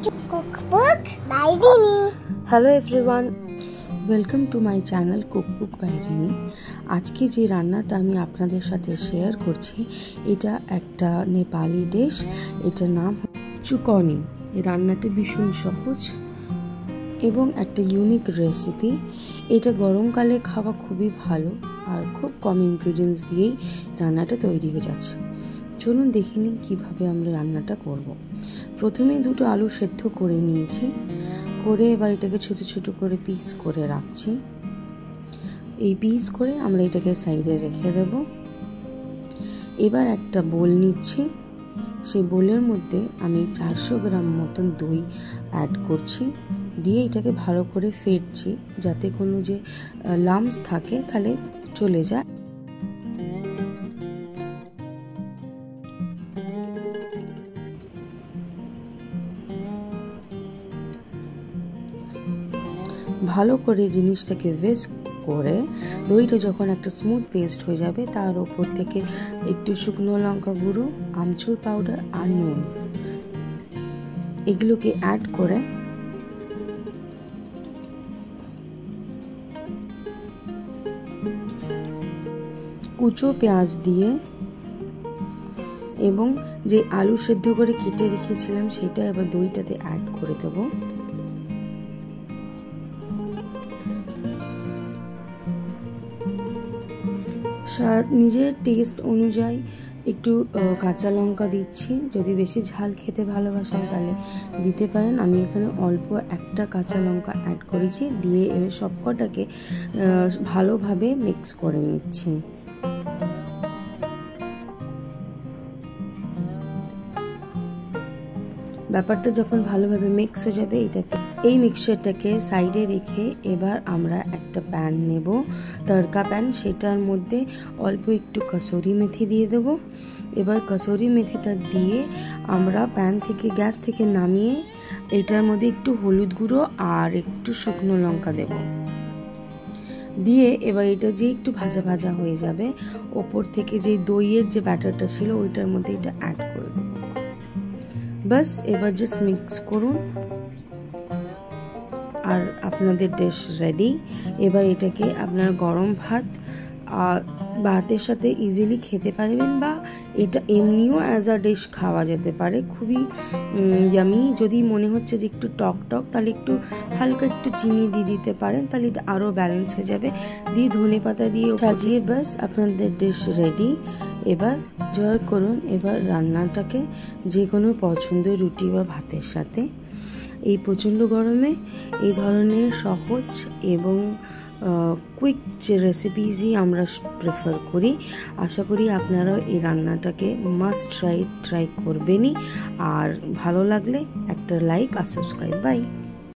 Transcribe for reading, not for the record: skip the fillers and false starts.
Cookbook by Rini. Hello everyone, welcome to my channel Cookbook by Rini. আজকে যে রান্নাটা আমি আপনাদের সাথে শেয়ার করছি এটা একটা নেপালি ডিশ, এটার নাম চুকনি। এই রান্নাটা ভীষণ সহজ এবং একটা ইউনিক রেসিপি। এটা গরমকালে খাওয়া খুবই ভালো আর খুব কম ইনগ্রেডিয়েন্টস দিয়েই রান্নাটা তৈরি হয়ে যাচ্ছে। চলুন দেখে নিন কীভাবে আমরা রান্নাটা করব। প্রথমে দুটো আলু সেদ্ধ করে নিয়েছি, করে এবার এটাকে ছোটো ছোটো করে পিস করে রাখছি। এই পিস করে আমরা এটাকে সাইডে রেখে দেব। এবার একটা বোল নিচ্ছি, সেই বোলের মধ্যে আমি 400 গ্রাম মতন দই অ্যাড করছি, দিয়ে এটাকে ভালো করে ফেটছি যাতে কোনো যে লাম্পস থাকে তাহলে চলে যায়। ভালো করে জিনিসটাকে ভিস্ক করে দইটা যখন একটা স্মুথ পেস্ট হয়ে যাবে তার ওপর থেকে একটু শুকনো লঙ্কা গুঁড়ো, আমচুর পাউডার আর নুন এগুলোকে অ্যাড করে কুচো পেঁয়াজ দিয়ে এবং যে আলু সেদ্ধ করে কেটে রেখেছিলাম সেটা এবার দইটাতে অ্যাড করে দেবো। নিজের টেস্ট অনুযায়ী একটু কাঁচা লঙ্কা দিচ্ছি, যদি বেশি ঝাল খেতে ভালোবাসেন তাহলে দিতে পারেন। আমি এখানে অল্প একটা কাঁচা লঙ্কা অ্যাড করেছি, দিয়ে এবার সবকটাকে ভালোভাবে মিক্স করে নিচ্ছি। ব্যাপারটা যখন ভালোভাবে মিক্স হয়ে যাবে এই মিক্সচারটাকে সাইডে রেখে এবার আমরা একটা প্যান নেব, তড়কা প্যান। সেটার মধ্যে অল্প একটু কসুরি মেথি দিয়ে দেব। এবার কসুরি মেথিটা দিয়ে আমরা প্যান থেকে গ্যাস থেকে নামিয়ে এটার মধ্যে একটু হলুদ গুঁড়ো আর একটু শুকনো লঙ্কা দেব, দিয়ে এবার এটা যে একটু ভাজা ভাজা হয়ে যাবে ওপর থেকে যে দইয়ের যে ব্যাটারটা ছিল ওইটার মধ্যে এটা অ্যাড করে দেব। বাস এবার জাস্ট মিক্স করুন আর আপনাদের ডিশ রেডি। এবার এটাকে আপনার গরম ভাতের সাথে ইজিলি খেতে পারবেন, বা এটা এমনিও অ্যাজ আ ডিশ খাওয়া যেতে পারে, খুবই ইয়ামি। যদি মনে হচ্ছে যে একটু টক টক তাহলে একটু হালকা একটু চিনি দিয়ে দিতে পারেন, তাহলে এটা আরও ব্যালেন্স হয়ে যাবে। দিয়ে ধনেপাতা দিয়ে সাজিয়ে বাস আপনাদের ডিশ রেডি। এবার জয় করুন এবার রান্নাটাকে যে কোনো পছন্দের রুটি বা ভাতের সাথে। এই প্রচণ্ড গরমে এই ধরনের সহজ এবং কুইক যে রেসিপিসই আমরা প্রেফার করি। আশা করি আপনারাও এই রান্নাটাকে মাস্ট ট্রাই করবেনই, আর ভালো লাগলে একটা লাইক আর সাবস্ক্রাইব। বাই।